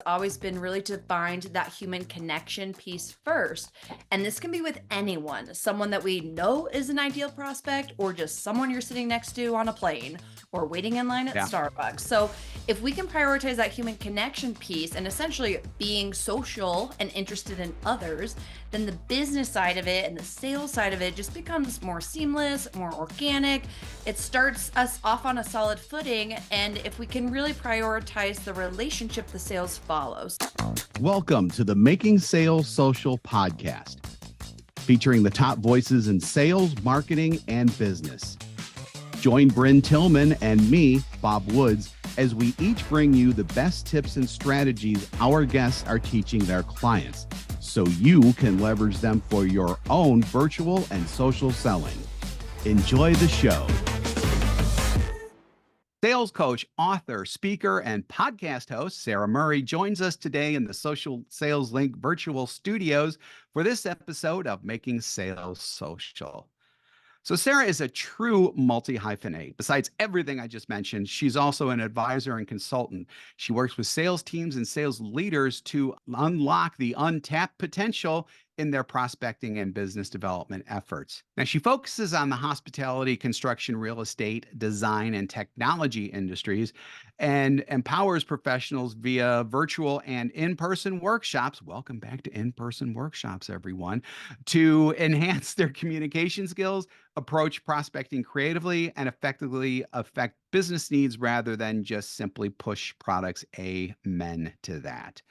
always been really to find that human connection piece first. And this can be with anyone, someone that we know is an ideal prospect, or just someone you're sitting next to on a plane or waiting in line at Yeah. Starbucks. So, if we can prioritize that human connection piece and essentially being social and interested in others, then the business side of it and the sales side of it just becomes more seamless, more organic. It starts us off on a solid footing. And if we can really prioritize the relationship, the sales follows. Welcome to the Making Sales Social podcast, featuring the top voices in sales, marketing, and business. Join Bryn Tillman and me, Bob Woods, as we each bring you the best tips and strategies our guests are teaching their clients, so you can leverage them for your own virtual and social selling. Enjoy the show. Sales coach, author, speaker, and podcast host Sara Murray joins us today in the Social Sales Link virtual studios for this episode of Making Sales Social. So Sara is a true multi-hyphenate. Besides everything I just mentioned, she's also an advisor and consultant. She works with sales teams and sales leaders to unlock the untapped potential in their prospecting and business development efforts. Now, she focuses on the hospitality, construction, real estate, design, and technology industries and empowers professionals via virtual and in-person workshops. Welcome back to in-person workshops, everyone, to enhance their communication skills, approach prospecting creatively, and effectively affect business needs rather than just simply push products. Amen to that.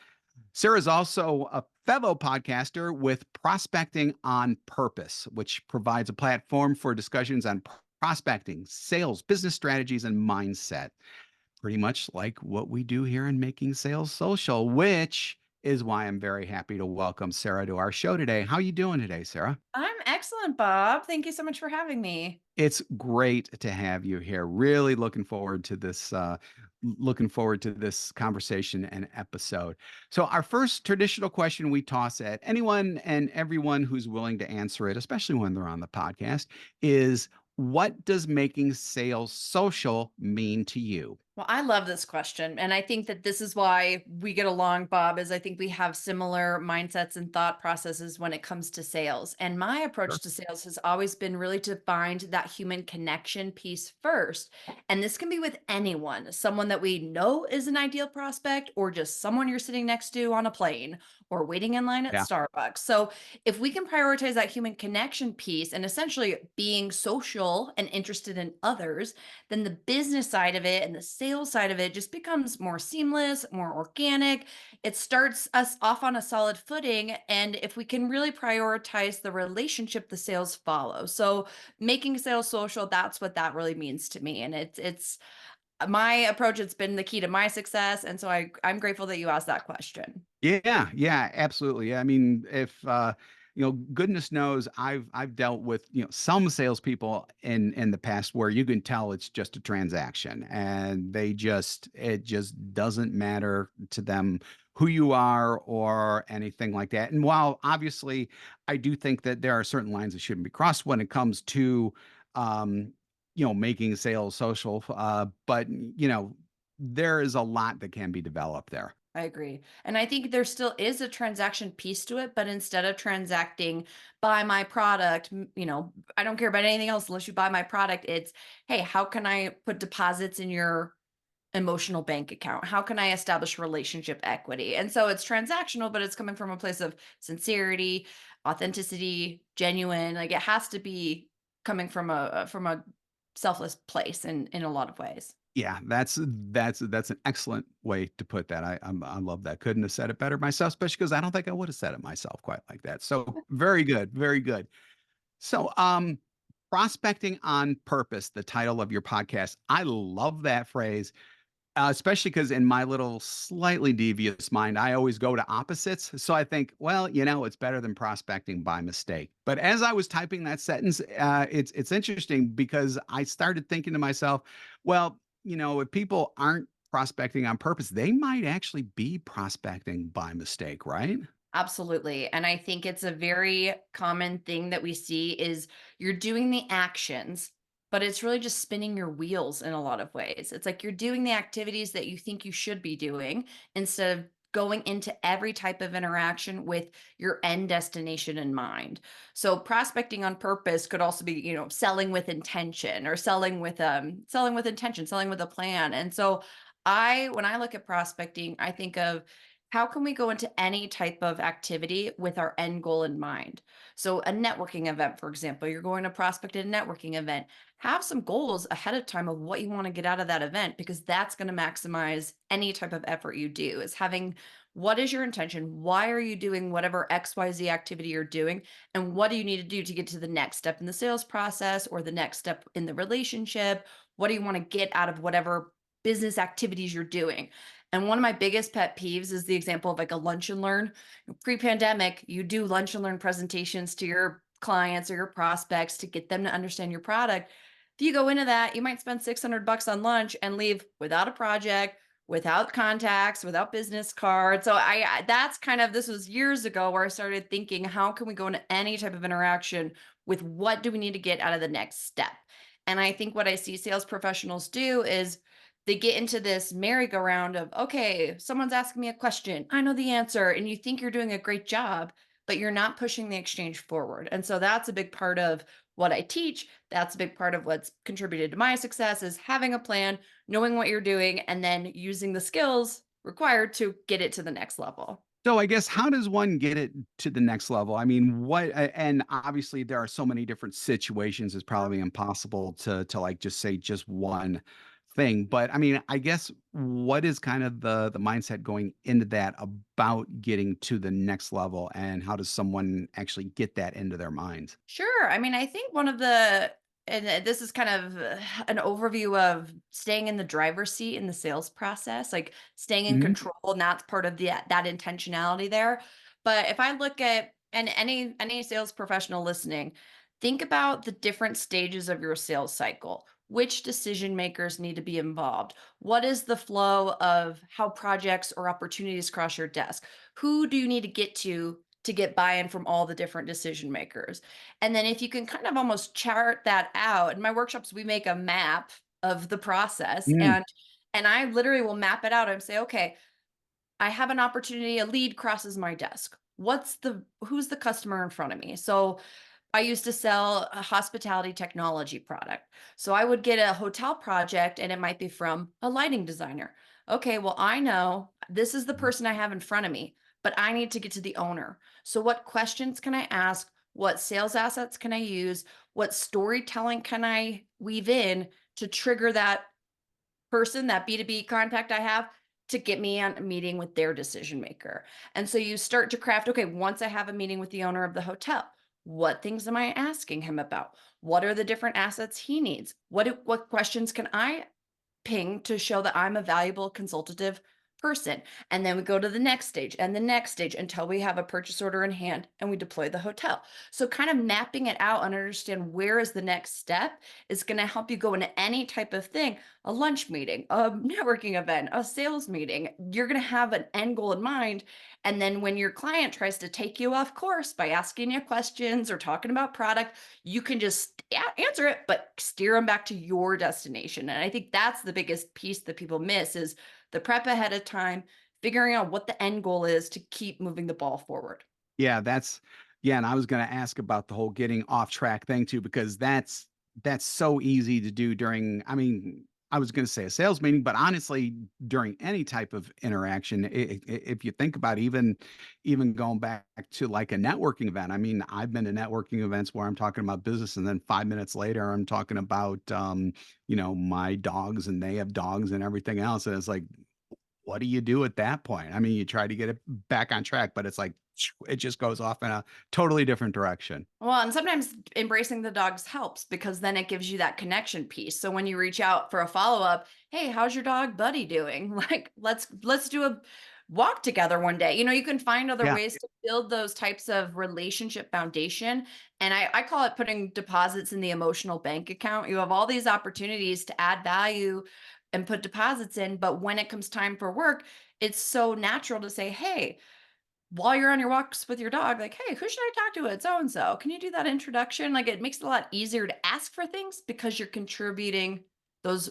Sara is also a fellow podcaster with Prospecting on Purpose, which provides a platform for discussions on prospecting, sales, business strategies, and mindset. Pretty much like what we do here in Making Sales Social, which is why I'm very happy to welcome Sara to our show today. How are you doing today, Sara? I'm excellent, Bob. Thank you so much for having me. It's great to have you here. Really looking forward to this conversation and episode. So our first traditional question we toss at anyone and everyone who's willing to answer it, especially when they're on the podcast, is what does making sales social mean to you? Well, I love this question. And I think that this is why we get along, Bob, is I think we have similar mindsets and thought processes when it comes to sales. And my approach Sure. to sales has always been really to find that human connection piece first. And this can be with anyone, someone that we know is an ideal prospect, or just someone you're sitting next to on a plane or waiting in line at Yeah. Starbucks. So if we can prioritize that human connection piece and essentially being social and interested in others, then the business side of it and the sales side of it just becomes more seamless, more organic. It starts us off on a solid footing. And if we can really prioritize the relationship, the sales follow. So making sales social, that's what that really means to me. And it's my approach. It's been the key to my success. And so I'm grateful that you asked that question. Yeah, yeah, absolutely. I mean, if goodness knows, I've dealt with some salespeople in the past where you can tell it's just a transaction, and it just doesn't matter to them who you are or anything like that. And while obviously I do think that there are certain lines that shouldn't be crossed when it comes to making sales social, but there is a lot that can be developed there. I agree. And I think there still is a transaction piece to it, but instead of transacting buy my product, I don't care about anything else unless you buy my product. It's, hey, how can I put deposits in your emotional bank account? How can I establish relationship equity? And so it's transactional, but it's coming from a place of sincerity, authenticity, genuine. Like it has to be coming from a selfless place in a lot of ways. Yeah, that's an excellent way to put that. I love that. Couldn't have said it better myself, especially because I don't think I would have said it myself quite like that. So very good, very good. So prospecting on purpose, the title of your podcast. I love that phrase, especially because in my little slightly devious mind, I always go to opposites. So I think, well, it's better than prospecting by mistake. But as I was typing that sentence, it's interesting because I started thinking to myself, well, if people aren't prospecting on purpose, they might actually be prospecting by mistake, right? Absolutely. And I think it's a very common thing that we see is you're doing the actions, but it's really just spinning your wheels in a lot of ways. It's like you're doing the activities that you think you should be doing instead of going into every type of interaction with your end destination in mind. So prospecting on purpose could also be, selling with intention, or selling with a plan. And so when I look at prospecting, I think of how can we go into any type of activity with our end goal in mind. So a networking event, for example, you're going to prospect at a networking event. Have some goals ahead of time of what you want to get out of that event, because that's going to maximize any type of effort you do. Is having, what is your intention? Why are you doing whatever XYZ activity you're doing? And what do you need to do to get to the next step in the sales process, or the next step in the relationship? What do you want to get out of whatever business activities you're doing? And one of my biggest pet peeves is the example of like a lunch and learn. Pre-pandemic, you do lunch and learn presentations to your clients or your prospects to get them to understand your product. If you go into that, you might spend $600 on lunch and leave without a project, without contacts, without business cards. So that's kind of, this was years ago where I started thinking, how can we go into any type of interaction with what do we need to get out of the next step? And I think what I see sales professionals do is they get into this merry-go-round of, okay, someone's asking me a question, I know the answer, and you think you're doing a great job, but you're not pushing the exchange forward. And so that's a big part of what I teach. That's a big part of what's contributed to my success, is having a plan, knowing what you're doing, and then using the skills required to get it to the next level. So I guess how does one get it to the next level? I mean, and obviously there are so many different situations. It's probably impossible to like just say just one thing. But I mean, I guess what is kind of the mindset going into that about getting to the next level, and how does someone actually get that into their minds? Sure. I mean, I think one of the, and this is kind of an overview of staying in the driver's seat in the sales process, like staying in Mhm. control, and that's part of that intentionality there. But if I look at, and any sales professional listening, think about the different stages of your sales cycle. Which decision makers need to be involved? What is the flow of how projects or opportunities cross your desk? Who do you need to get buy-in from all the different decision makers? And then if you can kind of almost chart that out, in my workshops, we make a map of the process, Mm, and I literally will map it out and say, okay, I have an opportunity, a lead crosses my desk. Who's the customer in front of me? So I used to sell a hospitality technology product. So I would get a hotel project and it might be from a lighting designer. Okay, well, I know this is the person I have in front of me, but I need to get to the owner. So what questions can I ask? What sales assets can I use? What storytelling can I weave in to trigger that person, that B2B contact I have, to get me on a meeting with their decision maker? And so you start to craft, okay, once I have a meeting with the owner of the hotel, what things am I asking him about? What are the different assets he needs? What questions can I ping to show that I'm a valuable consultative person? And then we go to the next stage and the next stage until we have a purchase order in hand and we deploy the hotel. So kind of mapping it out and understand where is the next step is going to help you go into any type of thing, a lunch meeting, a networking event, a sales meeting. You're going to have an end goal in mind. And then when your client tries to take you off course by asking you questions or talking about product, you can just answer it, but steer them back to your destination. And I think that's the biggest piece that people miss, is the prep ahead of time, figuring out what the end goal is to keep moving the ball forward. Yeah, yeah, and I was gonna ask about the whole getting off track thing too, because that's so easy to do during, I mean, I was gonna say a sales meeting, but honestly, during any type of interaction, if you think about even going back to like a networking event. I mean, I've been to networking events where I'm talking about business, and then 5 minutes later, I'm talking about my dogs, and they have dogs and everything else, and it's like, what do you do at that point? I mean, you try to get it back on track, but it's like it just goes off in a totally different direction. Well, and sometimes embracing the dogs helps, because then it gives you that connection piece. So when you reach out for a follow-up, hey, how's your dog buddy doing? Like, let's do a walk together one day. You can find other Yeah. ways to build those types of relationship foundation. And I call it putting deposits in the emotional bank account. You have all these opportunities to add value and put deposits in, but when it comes time for work, it's so natural to say, hey, while you're on your walks with your dog, like, hey, who should I talk to at so and so? Can you do that introduction? Like, it makes it a lot easier to ask for things because you're contributing those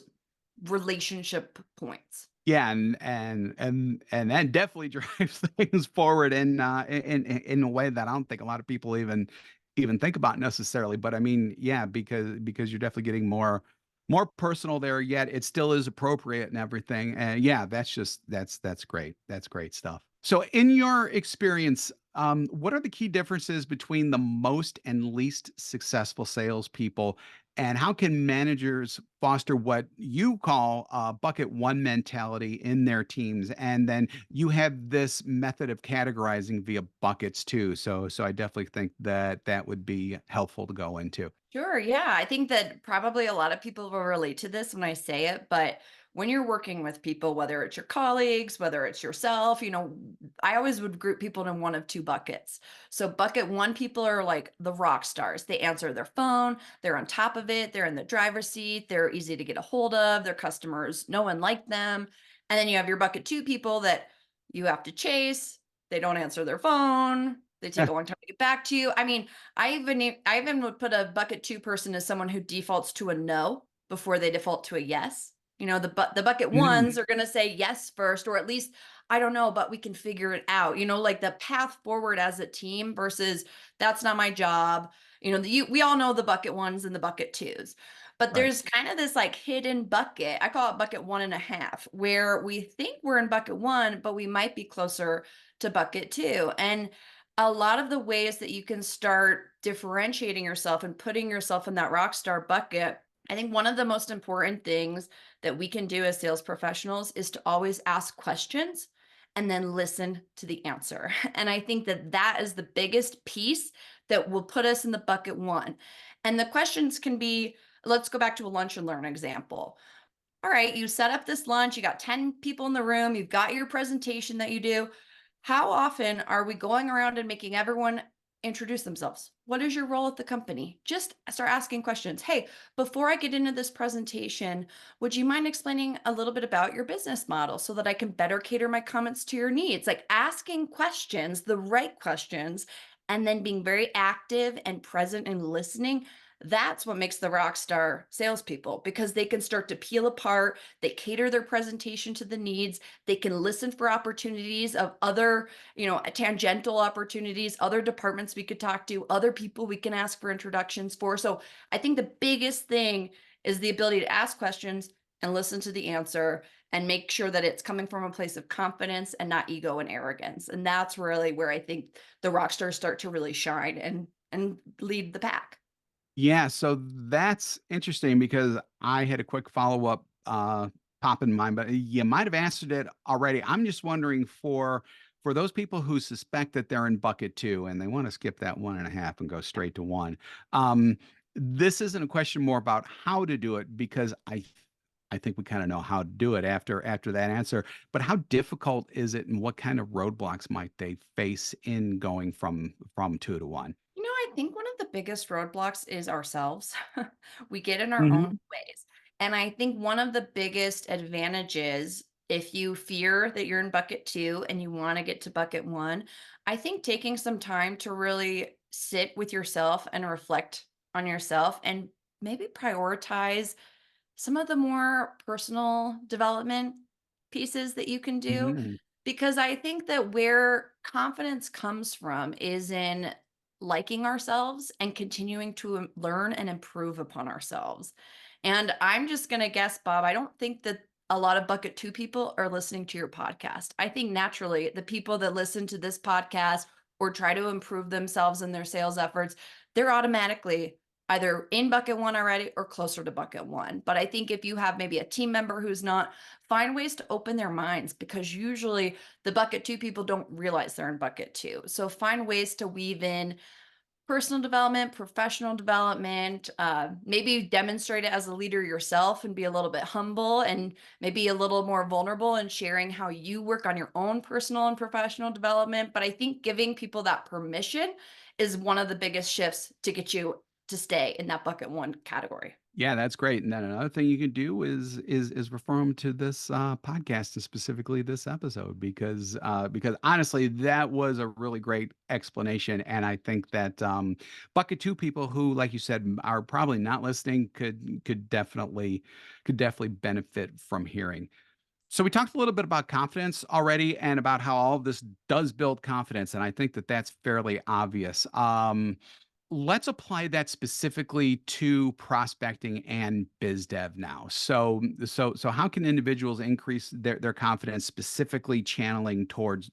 relationship points. Yeah, and that definitely drives things forward in a way that I don't think a lot of people even think about necessarily. But I mean, yeah, because you're definitely getting more personal there, yet it still is appropriate and everything. And yeah, that's great. That's great stuff. So in your experience, what are the key differences between the most and least successful salespeople, and how can managers foster what you call bucket one mentality in their teams? And then you have this method of categorizing via buckets too. So I definitely think that that would be helpful to go into. Sure. Yeah. I think that probably a lot of people will relate to this when I say it, but when you're working with people, whether it's your colleagues, whether it's yourself, I always would group people in one of two buckets. So, bucket one, people are like the rock stars. They answer their phone, they're on top of it, they're in the driver's seat, they're easy to get a hold of, their customers know and like them. And then you have your bucket two people that you have to chase, they don't answer their phone, they take a long time to get back to you. I mean, I even would put a bucket two person as someone who defaults to a no before they default to a yes. The bucket Mm, ones are gonna say yes first, or at least I don't know, but we can figure it out. Like the path forward as a team versus that's not my job. We all know the bucket ones and the bucket twos, but right. there's kind of this like hidden bucket. I call it bucket one and a half, where we think we're in bucket one, but we might be closer to bucket two. And a lot of the ways that you can start differentiating yourself and putting yourself in that rock star bucket, I think one of the most important things that we can do as sales professionals is to always ask questions and then listen to the answer. And I think that that is the biggest piece that will put us in the bucket one. And the questions can be, let's go back to a lunch and learn example. All right, you set up this lunch, you got 10 people in the room, you've got your presentation that you do. How often are we going around and making everyone introduce themselves? What is your role at the company? Just start asking questions. Hey, before I get into this presentation, would you mind explaining a little bit about your business model so that I can better cater my comments to your needs? Like asking questions, the right questions, and then being very active and present and listening. That's what makes the rock star salespeople, because they can start to peel apart, they cater their presentation to the needs, they can listen for opportunities of other, tangential opportunities, other departments we could talk to, other people we can ask for introductions for. So I think the biggest thing is the ability to ask questions and listen to the answer and make sure that it's coming from a place of confidence and not ego and arrogance. And that's really where I think the rock stars start to really shine and lead the pack. Yeah, so that's interesting because I had a quick follow-up pop in mind, but you might have answered it already. I'm just wondering for those people who suspect that they're in bucket two and they want to skip that one and a half and go straight to one. Um, this isn't a question more about how to do it because I think we kind of know how to do it after that answer. But how difficult is it and what kind of roadblocks might they face in going from two to one? I think one of the biggest roadblocks is ourselves. We get in our own Hmm. ways. And I think one of the biggest advantages, if you fear that you're in bucket two and you want to get to bucket one, I think taking some time to really sit with yourself and reflect on yourself and maybe prioritize some of the more personal development pieces that you can do, Hmm. because I think that where confidence comes from is in liking ourselves and continuing to learn and improve upon ourselves. And I'm just going to guess, Bob, I don't think that a lot of bucket two people are listening to your podcast. I think naturally the people that listen to this podcast or try to improve themselves in their sales efforts, they're automatically either in bucket one already or closer to bucket one. But I think if you have maybe a team member who's not, find ways to open their minds, because usually the bucket two people don't realize they're in bucket two. So find ways to weave in personal development, professional development, maybe demonstrate it as a leader yourself and be a little bit humble and maybe a little more vulnerable in sharing how you work on your own personal and professional development. But I think giving people that permission is one of the biggest shifts to get you to stay in that bucket one category. Yeah, that's great. And then another thing you can do is refer them to this podcast and specifically this episode because honestly, that was a really great explanation. And I think that bucket two people who, like you said, are probably not listening could definitely benefit from hearing. So we talked a little bit about confidence already and about how all of this does build confidence. And I think that that's fairly obvious. Let's apply that specifically to prospecting and biz dev now. So how can individuals increase their confidence specifically channeling towards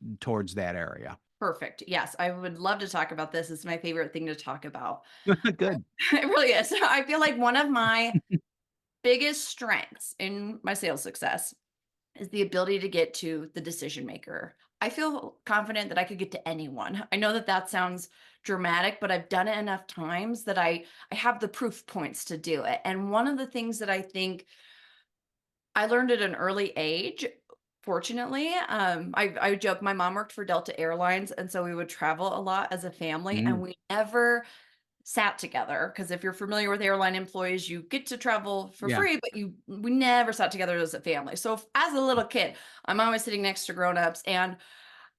that area? Perfect. Yes, I would love to talk about this. It's my favorite thing to talk about. Good. It really is. I feel like one of my biggest strengths in my sales success is the ability to get to the decision maker. I feel confident that I could get to anyone. I know that that sounds dramatic, but I've done it enough times that I have the proof points to do it. And one of the things that I think I learned at an early age, fortunately, I joke my mom worked for Delta Airlines, and so we would travel a lot as a family, and Mm, we never sat together because if you're familiar with airline employees, you get to travel for yeah. free, but we never sat together as a family. So as a little kid, I'm always sitting next to grown-ups and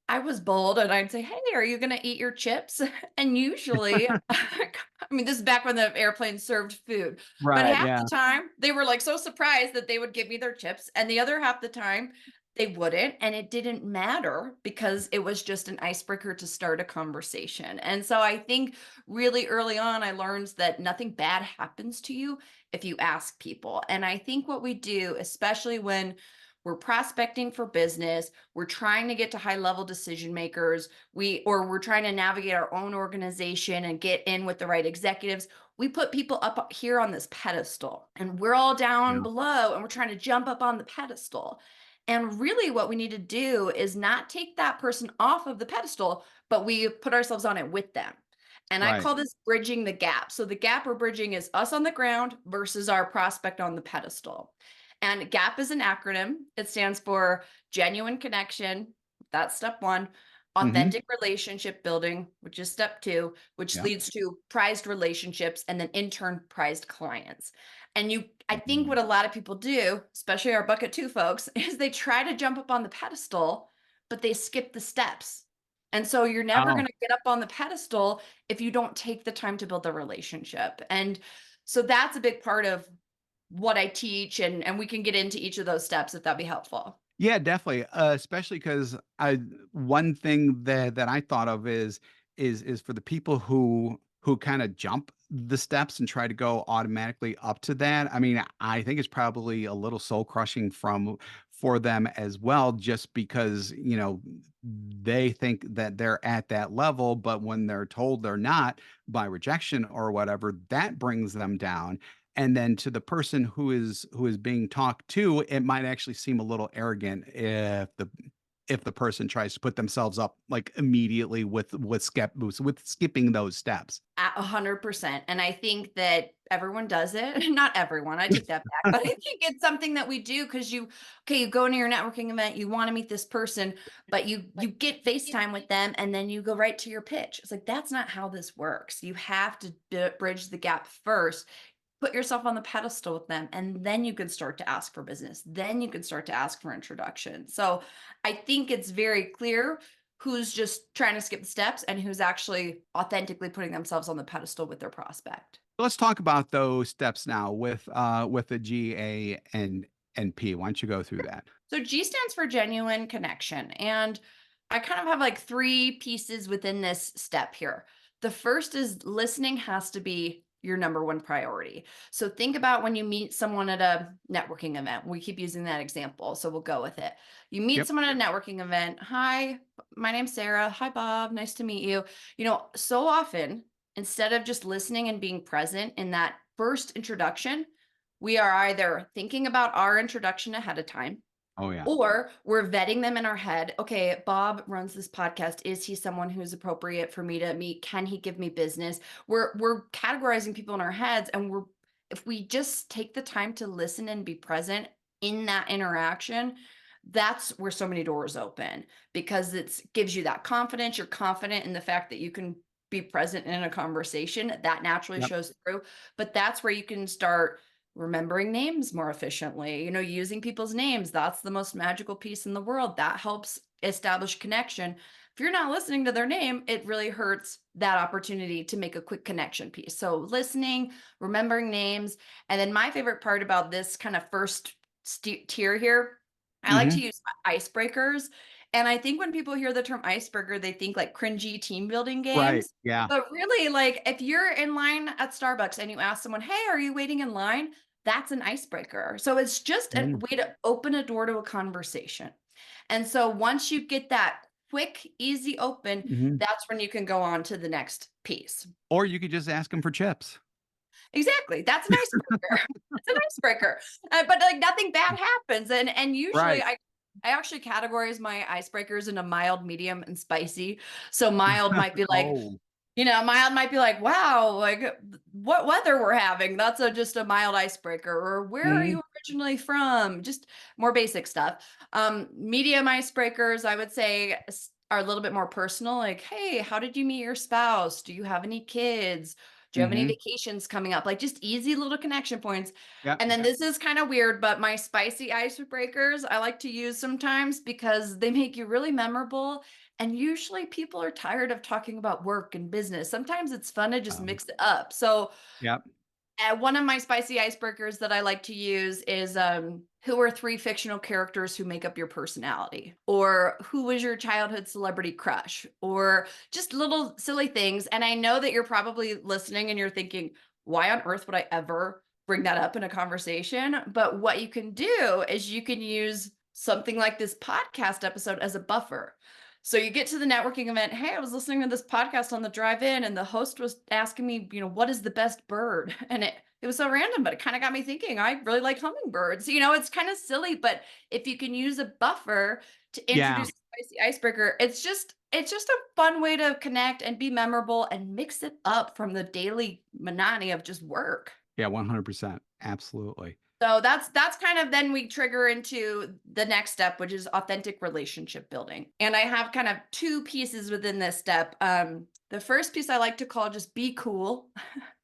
I was bold and I'd say, "Hey, are you gonna eat your chips?" And usually, I mean, this is back when the airplane served food, but Right. half Yeah. the time they were like so surprised that they would give me their chips, and the other half the time they wouldn't. And it didn't matter because it was just an icebreaker to start a conversation. And so I think really early on, I learned that nothing bad happens to you if you ask people. And I think what we do, especially when we're prospecting for business, we're trying to get to high level decision makers, we're trying to navigate our own organization and get in with the right executives. We put people up here on this pedestal and we're all down Yeah. below and we're trying to jump up on the pedestal. And really what we need to do is not take that person off of the pedestal, but we put ourselves on it with them. And I Right. call this bridging the gap. So the gap we're bridging is us on the ground versus our prospect on the pedestal. And GAP is an acronym. It stands for genuine connection. That's step one. Hmm. Authentic relationship building, which is step two, which Yeah. leads to prized relationships and then in turn prized clients. And I think Mhm. what a lot of people do, especially our bucket two folks, is they try to jump up on the pedestal, but they skip the steps. And so you're never Oh, going to get up on the pedestal if you don't take the time to build the relationship. And so that's a big part of what I teach, and we can get into each of those steps if that'd be helpful. yeah, definitely. Especially because I one thing that I thought of is for the people who kind of jump the steps and try to go automatically up to that. I mean, I think it's probably a little soul crushing from for them as well, just because they think that they're at that level, but when they're told they're not by rejection or whatever, that brings them down. And then to the person who is being talked to, it might actually seem a little arrogant if the person tries to put themselves up like immediately with skipping those steps. At 100%. And I think that everyone does it. Not everyone, I take that back, but I think it's something that we do because you go into your networking event, you want to meet this person, but you get FaceTime with them and then you go right to your pitch. It's like, that's not how this works. You have to bridge the gap first, put yourself on the pedestal with them, and then you can start to ask for business. Then you can start to ask for introduction. So I think it's very clear who's just trying to skip the steps and who's actually authentically putting themselves on the pedestal with their prospect. Let's talk about those steps now with the G, A, and P. Why don't you go through that? So G stands for genuine connection. And I kind of have like three pieces within this step here. The first is listening has to be your number one priority. So think about when you meet someone at a networking event. We keep using that example, so we'll go with it. You meet Yep. someone at a networking event. Hi, my name's Sarah. Hi, Bob. Nice to meet you. So often, instead of just listening and being present in that first introduction, we are either thinking about our introduction ahead of time Oh yeah. or we're vetting them in our head. Okay, Bob runs this podcast. Is he someone who's appropriate for me to meet? Can he give me business? We're categorizing people in our heads, and if we just take the time to listen and be present in that interaction, that's where so many doors open because it gives you that confidence. You're confident in the fact that you can be present in a conversation that naturally Yep. shows through. But that's where you can start remembering names more efficiently, using people's names. That's the most magical piece in the world. That helps establish connection. If you're not listening to their name, it really hurts that opportunity to make a quick connection piece. So listening, remembering names. And then my favorite part about this kind of first tier here I like to Mhm. use icebreakers. And I think when people hear the term icebreaker, they think like cringy team building Right. games. Yeah. But really, like if you're in line at Starbucks and you ask someone, hey, are you waiting in line? That's an icebreaker. So it's just a Mhm. way to open a door to a conversation. And so once you get that quick, easy open, Mhm. that's when you can go on to the next piece. Or you could just ask them for chips. Exactly, that's an icebreaker. It's an icebreaker, but, like, nothing bad happens, and usually Right. I actually categorize my icebreakers into mild, medium, and spicy. So mild might be like, Oh. mild might be like, "Wow, like, what weather we're having." That's just a mild icebreaker, or, "Where are Mhm. you originally from?" Just more basic stuff. Medium icebreakers, I would say, are a little bit more personal, like, "Hey, how did you meet your spouse? Do you have any kids? Do you have any Mhm. vacations coming up?" Like, just easy little connection points. Yep. And then this is kinda weird, but my spicy icebreakers I like to use sometimes because they make you really memorable, and usually people are tired of talking about work and business. Sometimes it's fun to just Um, mix it up. So, yep. one of my spicy icebreakers that I like to use is, who are 3 fictional characters who make up your personality? Or who was your childhood celebrity crush? Or just little silly things, and I know that you're probably listening and you're thinking, "Why on earth would I ever bring that up in a conversation?" But what you can do is you can use something like this podcast episode as a buffer. So you get to the networking event, "Hey, I was listening to this podcast on the drive in and the host was asking me, what is the best bird?" And it was so random, but it kind of got me thinking, I really like hummingbirds. It's kind of silly, but if you can use a buffer to Yeah. introduce a spicy icebreaker, it's just a fun way to connect and be memorable and mix it up from the daily monotony of just work. Yeah, 100%. Absolutely. So that's kind of then we trigger into the next step, which is authentic relationship building. And I have kind of two pieces within this step. The first piece I like to call just be cool.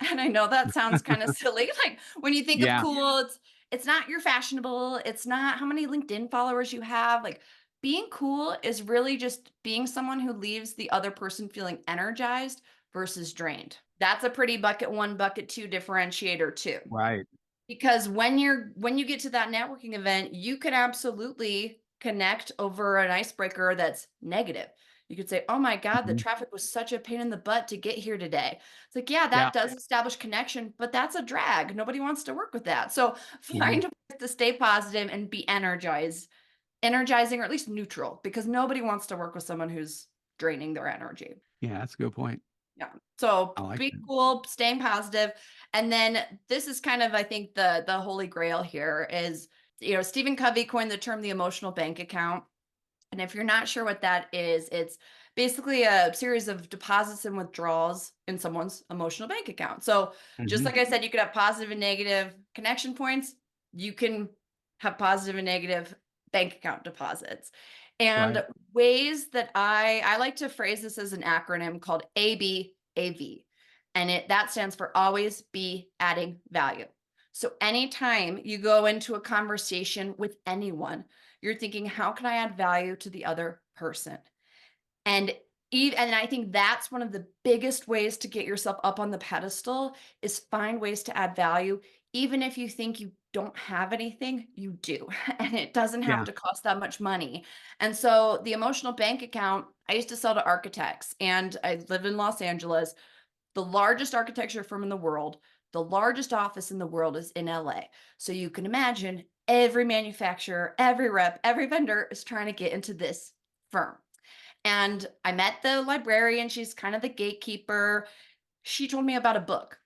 And I know that sounds kind of silly. Like when you think of Yeah. cool, it's not you're fashionable, it's not how many LinkedIn followers you have. Like being cool is really just being someone who leaves the other person feeling energized versus drained. That's a pretty bucket one, bucket two differentiator too. Right. Because when you get to that networking event, you could absolutely connect over an icebreaker that's negative. You could say, "Oh my god, the Mhm. traffic was such a pain in the butt to get here today." It's like, yeah, Yeah. that does establish connection, but that's a drag. Nobody wants to work with that. So Mhm. find ways to stay positive and be energizing or at least neutral, because nobody wants to work with someone who's draining their energy. Yeah, that's a good point. Yeah. So I like be that. cool, staying positive. And then this is kind of, I think, the holy grail here is, Stephen Covey coined the term the emotional bank account. And if you're not sure what that is, it's basically a series of deposits and withdrawals in someone's emotional bank account. So just Mhm. like I said, you could have positive and negative connection points. You can have positive and negative bank account deposits. Right. And ways that I like to phrase this as an acronym called ABAV. And that stands for always be adding value. So anytime you go into a conversation with anyone, you're thinking, how can I add value to the other person? And and I think that's one of the biggest ways to get yourself up on the pedestal is find ways to add value. Even if you think you don't have anything, you do. And it doesn't have Yeah. to cost that much money. And so the emotional bank account, I used to sell to architects and I live in Los Angeles, the largest architecture firm in the world, the largest office in the world is in LA. So you can imagine every manufacturer, every rep, every vendor is trying to get into this firm. And I met the librarian. She's kind of the gatekeeper. She told me about a book.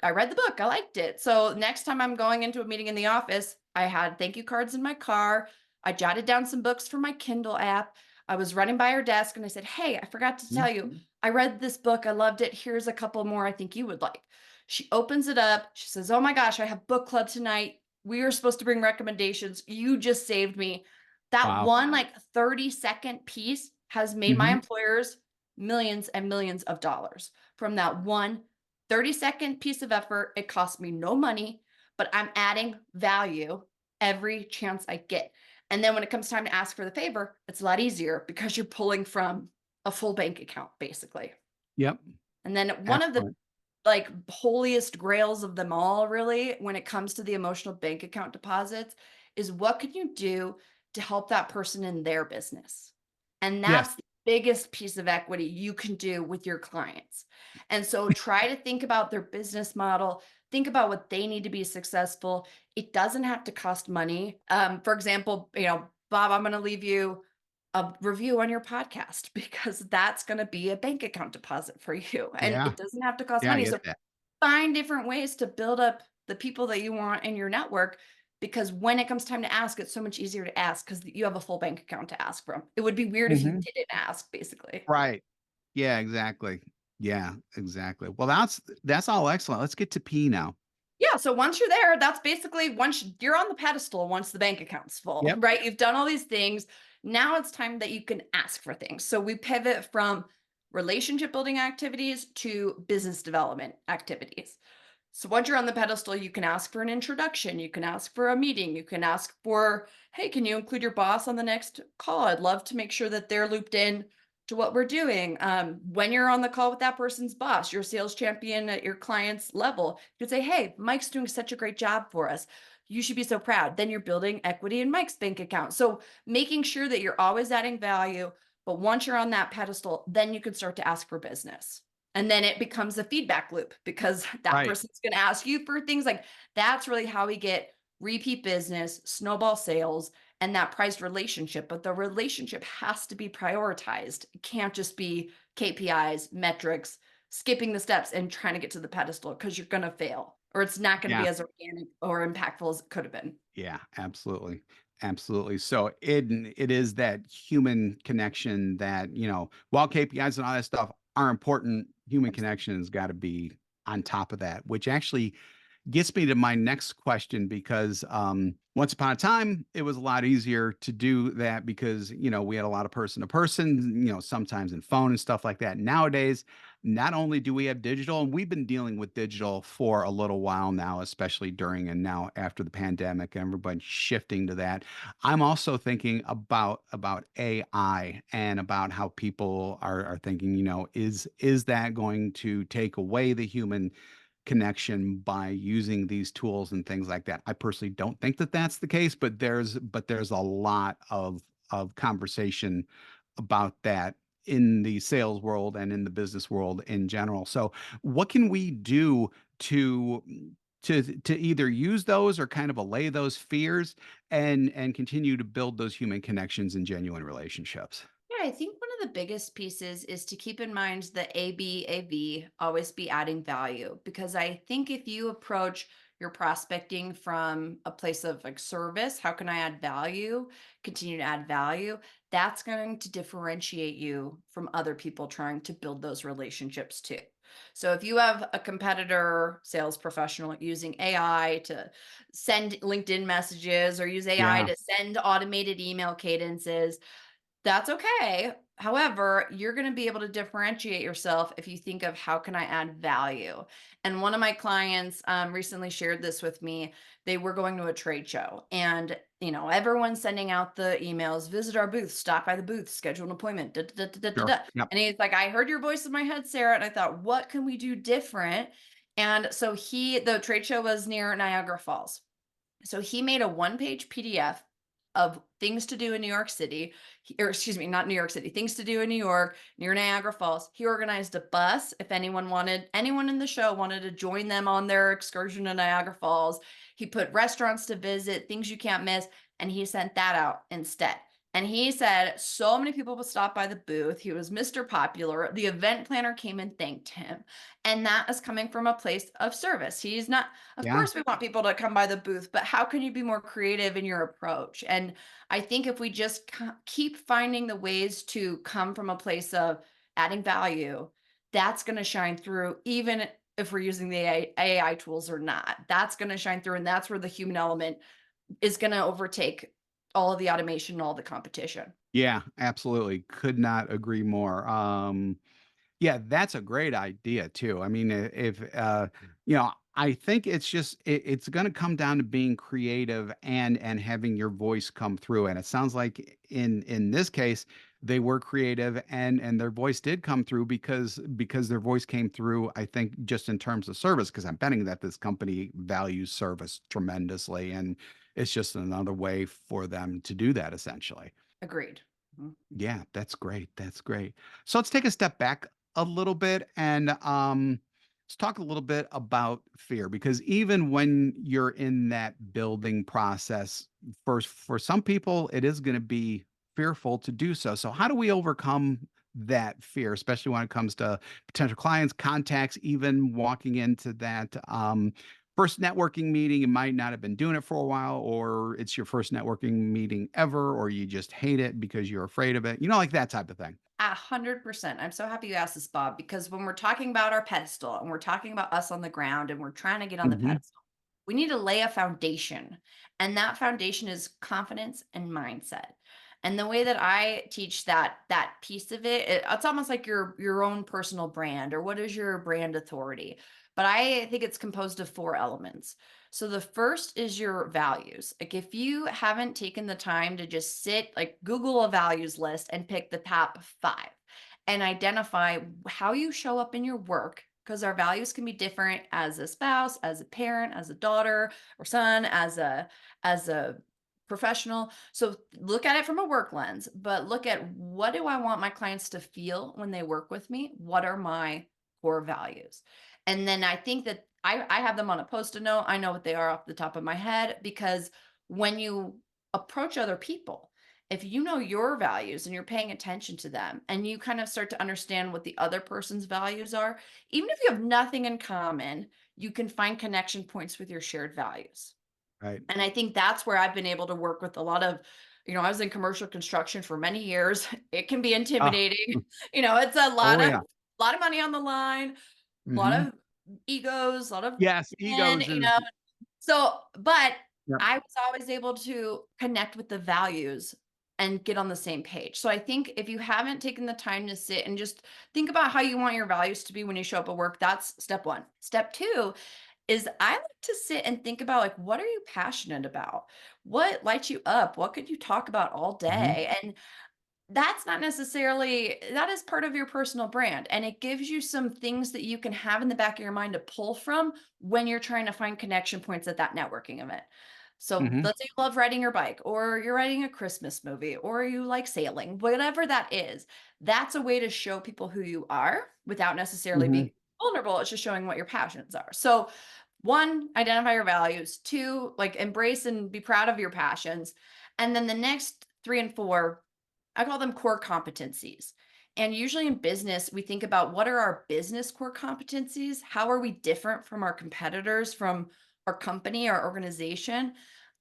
I read the book. I liked it. So next time I'm going into a meeting in the office, I had thank you cards in my car. I jotted down some books from my Kindle app. I was running by her desk and I said, "Hey, I forgot to tell you, I read this book. I loved it. Here's a couple more I think you would like." She opens it up. She says, "Oh my gosh, I have book club tonight. We are supposed to bring recommendations. You just saved me." That Wow. one like 30-second piece has made my Mhm. employers millions and millions of dollars from that one 30-second piece of effort. It costs me no money, but I'm adding value every chance I get. And then when it comes time to ask for the favor, it's a lot easier because you're pulling from a full bank account, basically. Yep. And then one of the Excellent. like holiest grails of them all, really, when it comes to the emotional bank account deposits, is what can you do to help that person in their business. And Yes. that's the biggest piece of equity you can do with your clients. And so try to think about their business model, think about what they need to be successful. It doesn't have to cost money. For example, Bob, I'm going to leave you a review on your podcast because that's going to be a bank account deposit for you. And Yeah. it doesn't have to cost Yeah, I money. get So that. find different ways to build up the people that you want in your network, because when it comes time to ask, it's so much easier to ask because you have a full bank account to ask from. It would be weird if you Mhm. didn't ask, basically. Right. Yeah, exactly. Yeah, exactly. Well, that's all excellent. Let's get to P now. Yeah, so once you're there, that's basically once you're on the pedestal, once the bank account's full, Yep. right? You've done all these things. Now it's time that you can ask for things. So we pivot from relationship building activities to business development activities. So once you're on the pedestal, you can ask for an introduction, you can ask for a meeting, you can ask for, hey, can you include your boss on the next call? I'd love to make sure that they're looped in to what we're doing. When you're on the call with that person's boss, your sales champion at your client's level, you could say, hey, Mike's doing such a great job for us. You should be so proud. Then you're building equity in Mike's bank account. So making sure that you're always adding value. But once you're on that pedestal, then you can start to ask for business. And then it becomes a feedback loop because that Right. person's going to ask you for things like that's really how we get repeat business, snowball sales, and that prized relationship. But the relationship has to be prioritized. It can't just be KPIs, metrics, skipping the steps and trying to get to the pedestal because you're going to fail or it's not going to Yeah. be as organic or impactful as it could have been. Yeah, absolutely. Absolutely. So it is that human connection that, while KPIs and all that stuff are important, human connection has got to be on top of that, which actually gets me to my next question because once upon a time it was a lot easier to do that because we had a lot of person to person, sometimes in phone and stuff like that. Nowadays, not only do we have digital, and we've been dealing with digital for a little while now, especially during and now after the pandemic, and everybody's shifting to that. I'm also thinking about AI and about how people are thinking, is that going to take away the human connection by using these tools and things like that? I personally don't think that that's the case, but there's a lot of conversation about that in the sales world and in the business world in general. So, what can we do to to either use those or kind of allay those fears and continue to build those human connections and genuine relationships? Yeah, I think one of the biggest pieces is to keep in mind the ABAV, always be adding value. Because I think if you approach your prospecting from a place of like service, how can I add value, continue to add value? That's going to differentiate you from other people trying to build those relationships too. So if you have a competitor sales professional using AI to send LinkedIn messages or use AI Yeah, to send automated email cadences, that's okay. However, you're going to be able to differentiate yourself if you think of how can I add value. And one of my clients recently shared this with me. They were going to a trade show, and everyone's sending out the emails: visit our booth, stop by the booth, schedule an appointment. Da, da, da, da, da, sure. da. Yep. And he's like, I heard your voice in my head, Sarah, and I thought, what can we do different? And so the trade show was near Niagara Falls. So he made a one-page PDF of things to do in New York City, or excuse me, not New York City, things to do in New York near Niagara Falls. He organized a bus if anyone in the show wanted to join them on their excursion to Niagara Falls. He put restaurants to visit, things you can't miss, and he sent that out instead. And he said so many people would stop by the booth. He was Mr. Popular. The event planner came and thanked him. And that is coming from a place of service. He's not, of Yeah. course, we want people to come by the booth, but how can you be more creative in your approach? And I think if we just keep finding the ways to come from a place of adding value, that's going to shine through, even if we're using the AI tools or not. That's going to shine through. And that's where the human element is going to overtake all of the automation and all the competition. Yeah, absolutely. Could not agree more. Yeah, that's a great idea too. I mean, if I think it's going to come down to being creative and having your voice come through. And it sounds like in this case, they were creative and their voice did come through because their voice came through, I think, just in terms of service, because I'm betting that this company values service tremendously. And It's just another way for them to do that essentially. Agreed. Mhm. Yeah, that's great. That's great. So let's take a step back a little bit and let's talk a little bit about fear because even when you're in that building process, first for some people, it is going to be fearful to do so. So how do we overcome that fear, especially when it comes to potential clients, contacts, even walking into that first networking meeting? You might not have been doing it for a while, or it's your first networking meeting ever, or you just hate it because you're afraid of it, like that type of thing. 100%. I'm so happy you asked this, Bob, because when we're talking about our pedestal and we're talking about us on the ground and we're trying to get on the Hmm. pedestal, we need to lay a foundation. And that foundation is confidence and mindset. And the way that I teach that piece of it, it's almost like your own personal brand, or what is your brand authority. But I think it's composed of four elements. So the first is your values. Like if you haven't taken the time to just sit, like Google a values list and pick the top five and identify how you show up in your work, because our values can be different as a spouse, as a parent, as a daughter or son, as a professional. So look at it from a work lens, but look at, what do I want my clients to feel when they work with me? What are my core values? And then I think that I have them on a post-it note. I know what they are off the top of my head, because when you approach other people, if you know your values and you're paying attention to them and you kind of start to understand what the other person's values are, even if you have nothing in common, you can find connection points with your shared values. Right. And I think that's where I've been able to work with a lot of, I was in commercial construction for many years. It can be Oh, intimidating. It's a oh lot of yeah. money on the line, a lot Hmm. of egos, a lot of Yes, men, egos is so, but yep. I was always able to connect with the values and get on the same page. So I think if you haven't taken the time to sit and just think about how you want your values to be when you show up at work, that's step one. Step two is, I like to sit and think about, like, what are you passionate about? What lights you up? What could you talk about all Hmm. day? And that's not necessarily, that is part of your personal brand, and it gives you some things that you can have in the back of your mind to pull from when you're trying to find connection points at that networking event. So Hmm. let's say you love riding your bike, or you're writing a Christmas movie, or you like sailing, whatever that is. That's a way to show people who you are without necessarily Hmm. being vulnerable. It's just showing what your passions are. So one, identify your values. Two, like, embrace and be proud of your passions. And then the next three and four, I call them core competencies. And usually in business, we think about, what are our business core competencies? How are we different from our competitors, from our company, our organization?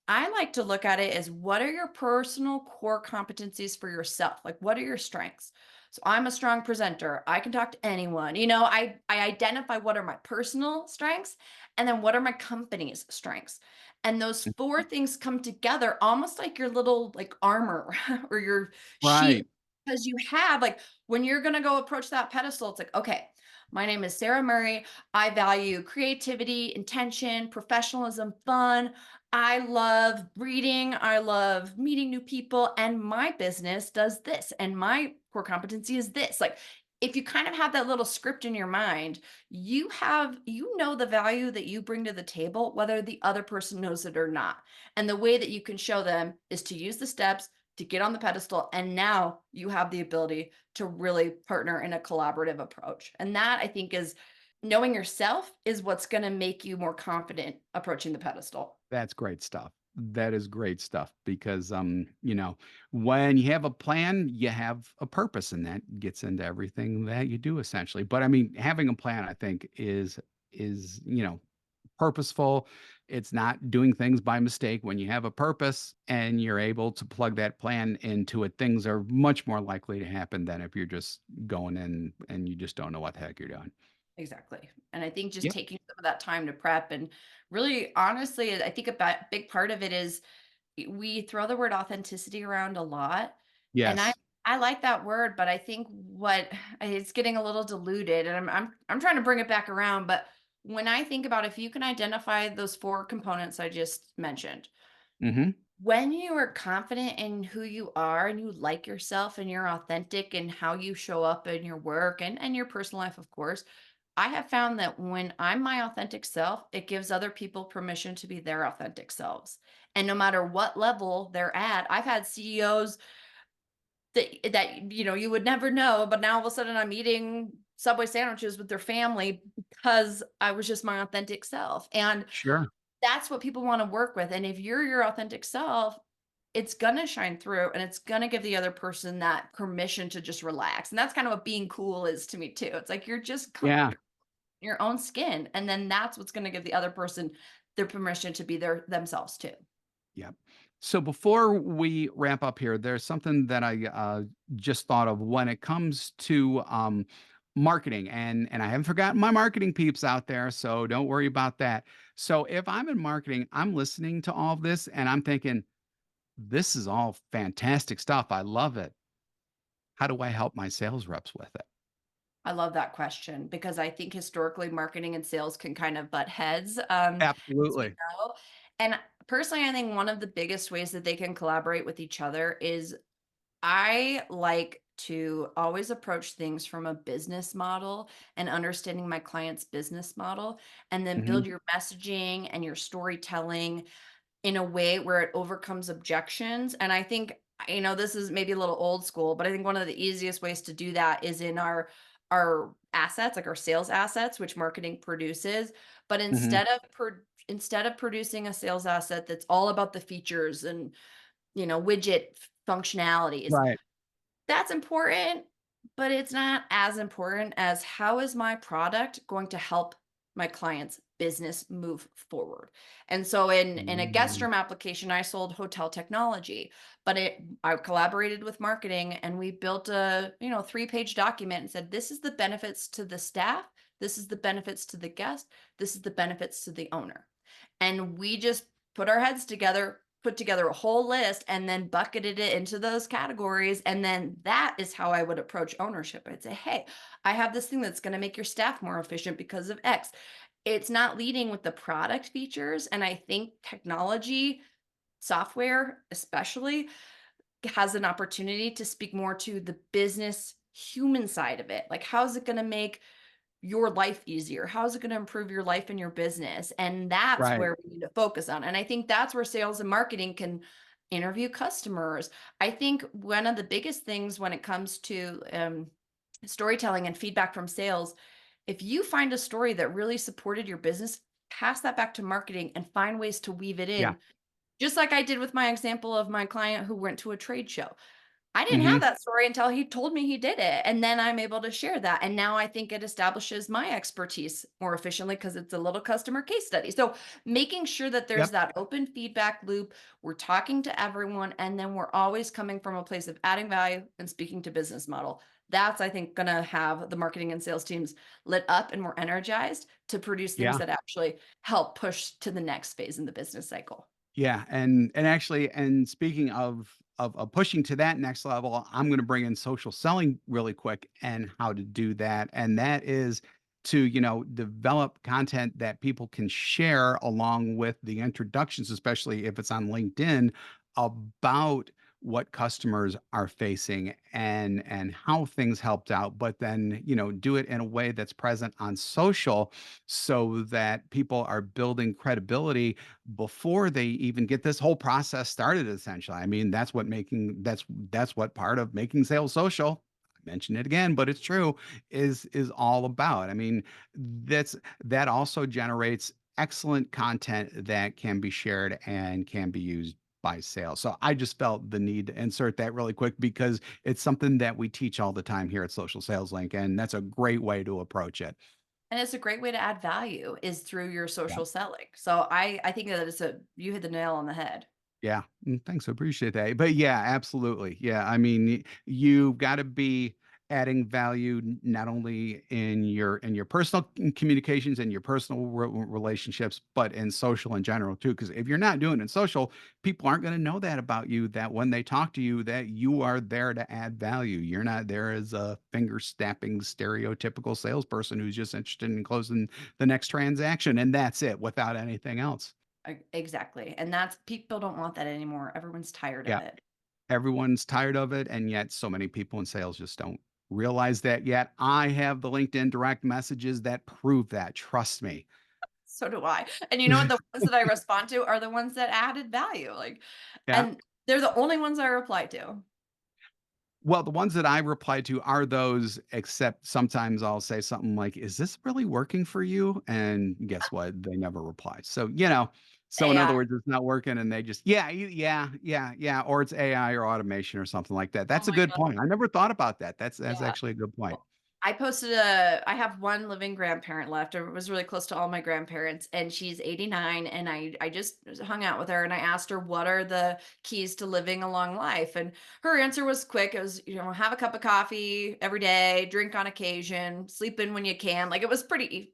I like to look at it as, what are your personal core competencies for yourself? Like, what are your strengths? So I'm a strong presenter. I can talk to anyone. I identify what are my personal strengths, and then what are my company's strengths. And those four things come together almost like your little, like, armor or your shield, Right. because you have, like, when you're going to go approach that pedestal, it's like, okay, my name is Sara Murray. I value creativity, intention, professionalism, fun. I love reading. I love meeting new people. And my business does this. And my core competency is this. Like, if you kind of have that little script in your mind, you know the value that you bring to the table, whether the other person knows it or not. And the way that you can show them is to use the steps to get on the pedestal. And now you have the ability to really partner in a collaborative approach. And that, I think, is, knowing yourself is what's going to make you more confident approaching the pedestal. That's great stuff. That is great stuff because when you have a plan, you have a purpose and that gets into everything that you do essentially. But I mean, having a plan, I think is purposeful. It's not doing things by mistake. When you have a purpose and you're able to plug that plan into it, things are much more likely to happen than if you're just going in and you just don't know what the heck you're doing. Exactly. And I think just Yep. taking some of that time to prep, and really, honestly, I think big part of it is, we throw the word authenticity around a lot. And I Yes. I like that word, but I think what it's getting a little diluted, and I'm trying to bring it back around. But when I think about, if you can identify those four components I just mentioned, Hmm. when you are confident in who you are and you like yourself and you're authentic in how you show up in your work and your personal life, of course, I have found that when I'm my authentic self, it gives other people permission to be their authentic selves. And no matter what level they're at, I've had CEOs that you would never know, but now all of a sudden I'm eating Subway sandwiches with their family because I was just my authentic self. And Sure. that's what people wanna work with, and if you're your authentic self, it's gonna shine through, and it's gonna give the other person that permission to just relax, and that's kind of what being cool is to me too. It's like you're just Yeah. comfortable in your own skin, and then that's what's gonna give the other person their permission to be themselves too. Yeah. So before we wrap up here, there's something that I just thought of when it comes to marketing, and I haven't forgotten my marketing peeps out there, so don't worry about that. So if I'm in marketing, I'm listening to all of this, and I'm thinking, this is all fantastic stuff. I love it. How do I help my sales reps with it? I love that question because I think historically marketing and sales can kind of butt heads, as we Absolutely. know. And personally, I think one of the biggest ways that they can collaborate with each other is I like to always approach things from a business model and understanding my client's business model, and then Hmm. build your messaging and your storytelling in a way where it overcomes objections. And I think, this is maybe a little old school, but I think one of the easiest ways to do that is in our assets, like our sales assets, which marketing produces. But Hmm. instead of producing a sales asset that's all about the features and widget functionalities, Right. that's important, but it's not as important as how is my product going to help my client's business move forward. And so in a guest Mm. room application, I sold hotel technology, but I collaborated with marketing and we built a, 3-page document and said, this is the benefits to the staff, this is the benefits to the guest, this is the benefits to the owner. And we just put our heads together, put together a whole list, and then bucketed it into those categories. And then that is how I would approach ownership. I'd say, hey, I have this thing that's going to make your staff more efficient because of X. It's not leading with the product features. And I think technology, software especially, has an opportunity to speak more to the business human side of it. Like, how is it going to make your life easier? How is it going to improve your life and your business? And that's Right. where we need to focus on. And I think that's where sales and marketing can interview customers. I think one of the biggest things when it comes to storytelling and feedback from sales, if you find a story that really supported your business, pass that back to marketing and find ways to weave it Yeah. in. Just like I did with my example of my client who went to a trade show. I didn't have Hmm. that story until he told me he did it, and then I'm able to share that, and now I think it establishes my expertise more efficiently because it's a little customer case study. So, making sure that there's Yep. that open feedback loop, we're talking to everyone, and then we're always coming from a place of adding value and speaking to business model. That's, I think, gonna have the marketing and sales teams lit up and more energized to produce things Yeah. that actually help push to the next phase in the business cycle. Yeah, and actually, and speaking of pushing to that next level, I'm going to bring in social selling really quick and how to do that, and that is to develop content that people can share along with the introductions, especially if it's on LinkedIn, about what customers are facing and how things helped out, but then do it in a way that's present on social so that people are building credibility before they even get this whole process started. Essentially, I mean, that's what part of making sales social, I mention it again, but it's true, is all about. I mean, that also generates excellent content that can be shared and can be used by sales. So I just felt the need to insert that really quick because it's something that we teach all the time here at Social Sales Link, and that's a great way to approach it. And it's a great way to add value is through your Yeah. social selling. So I think that you hit the nail on the head. Yeah. Thanks. I appreciate that. But yeah, absolutely. Yeah. I mean, you've got to be adding value not only in your personal communications and your personal relationships, but in social in general too. Because if you're not doing it in social, people aren't going to know that about you. That when they talk to you, that you are there to add value. You're not there as a finger snapping stereotypical salesperson who's just interested in closing the next transaction, and that's it without anything else. Exactly. And that's people don't want that anymore. Everyone's tired of Yeah. it. Everyone's tired of it, and yet so many people in sales just don't realize that yet. I have the LinkedIn direct messages that prove that, trust me. So do I. And you know what? The ones that I respond to are the ones that added value. Like, Yeah. and they're the only ones I reply to. Well, the ones that I reply to are those, except sometimes I'll say something like, "Is this really working for you?" And guess what? They never reply. So, so in other AI. words, it's not working and they just, yeah, yeah, or it's AI or automation or something like that. Oh That's a my good God. point. I never thought about that. That's Yeah. actually a good point. Well, I have one living grandparent left. I was really close to all my grandparents, and she's 89, and I just hung out with her, and I asked her, what are the keys to living a long life? And her answer was quick. It was, have a cup of coffee every day, drink on occasion, sleep in when you can. Like, it was pretty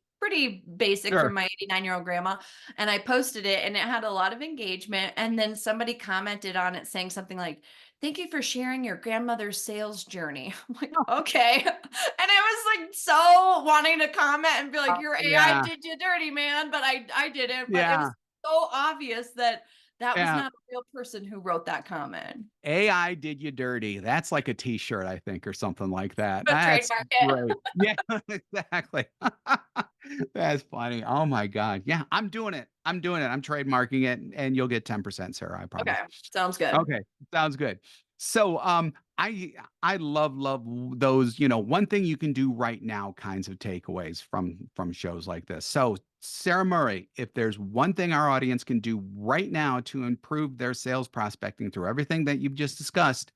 basic Sure. from my 89-year-old grandma. And I posted it, and it had a lot of engagement. And then somebody commented on it saying something like, "Thank you for sharing your grandmother's sales journey." I'm like, Oh, okay. And I was like so wanting to comment and be like, "Your AI yeah. did you dirty, man," but I didn't. But it was Yeah. so obvious that that was Yeah. not a real person who wrote that comment. AI did you dirty. That's like a t-shirt, I think, or something like that. But That's trademark it. great. Yeah, exactly. That's funny. Oh my God. Yeah, I'm doing it. I'm doing it. I'm trademarking it and you'll get 10%, Sarah, I Okay, promise. sounds good. Okay, sounds good. So, I love those, one thing you can do right now kinds of takeaways from shows like this. So, Sarah Murray, if there's one thing our audience can do right now to improve their sales prospecting through everything that you've just discussed,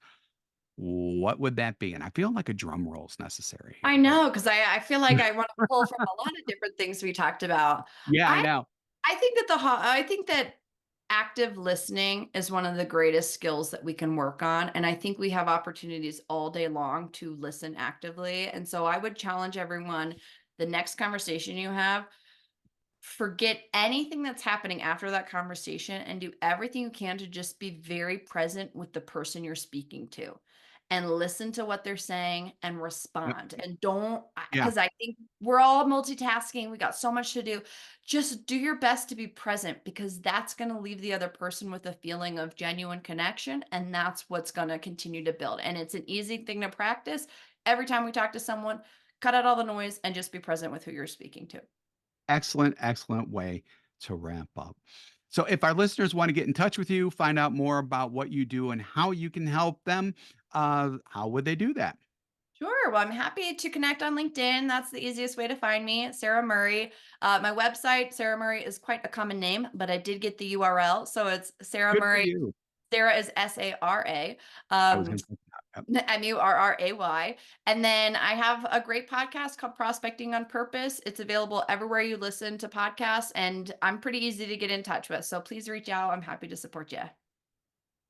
what would that be? And I feel like a drum roll is necessary I here, but know, because I feel like I want to pull from a lot of different things we talked about. yeah, I I know. I think that I think that active listening is one of the greatest skills that we can work on, and I think we have opportunities all day long to listen actively. And so I would challenge everyone, the next conversation you have, forget anything that's happening after that conversation and do everything you can to just be very present with the person you're speaking to and listen to what they're saying and Yep. respond. And don't, Yeah, because I think we're all multitasking, we got so much to do. Just do your best to be present, because that's going to leave the other person with a feeling of genuine connection, and that's what's going to continue to build. And it's an easy thing to practice. Every time we talk to someone, cut out all the noise and just be present with who you're speaking to. excellent way to wrap up. So, if our listeners want to get in touch with you, find out more about what you do and how you can help them, how would they do that? Sure. Well, I'm happy to connect on LinkedIn. That's the easiest way to find me, Sara Murray. My website, Sara Murray, is quite a common name, but I did get the URL. So it's Sara Good for Murray. you. Sarah is Sara. I was Um, gonna say that. Yep. Murray. And then I have a great podcast called Prospecting on Purpose. It's available everywhere you listen to podcasts, and I'm pretty easy to get in touch with. So please reach out. I'm happy to support you.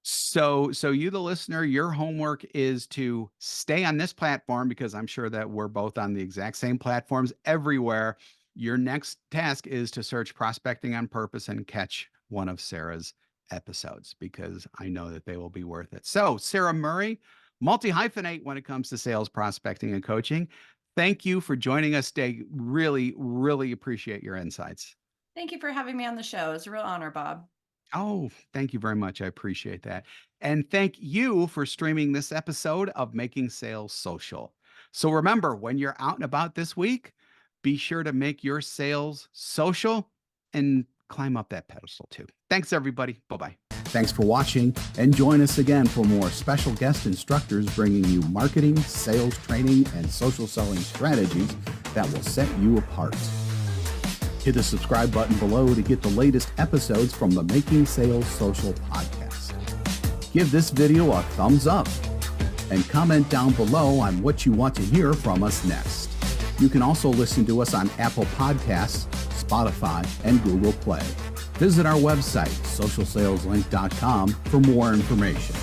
So you, the listener, your homework is to stay on this platform because I'm sure that we're both on the exact same platforms everywhere. Your next task is to search Prospecting on Purpose and catch one of Sarah's episodes because I know that they will be worth it. So, Sara Murray, multi-hyphenate when it comes to sales prospecting and coaching. Thank you for joining us today. Really appreciate your insights. Thank you for having me on the show. It's a real honor, Bob. Oh, thank you very much. I appreciate that. And thank you for streaming this episode of Making Sales Social. So remember, when you're out and about this week, be sure to make your sales social and climb up that pedestal too. Thanks, everybody. Bye bye. Thanks for watching, and join us again for more special guest instructors bringing you marketing, sales training, and social selling strategies that will set you apart. Hit the subscribe button below to get the latest episodes from the Making Sales Social podcast. Give this video a thumbs up and comment down below on what you want to hear from us next. You can also listen to us on Apple Podcasts, Spotify, and Google Play. Visit our website, socialsaleslink.com, for more information.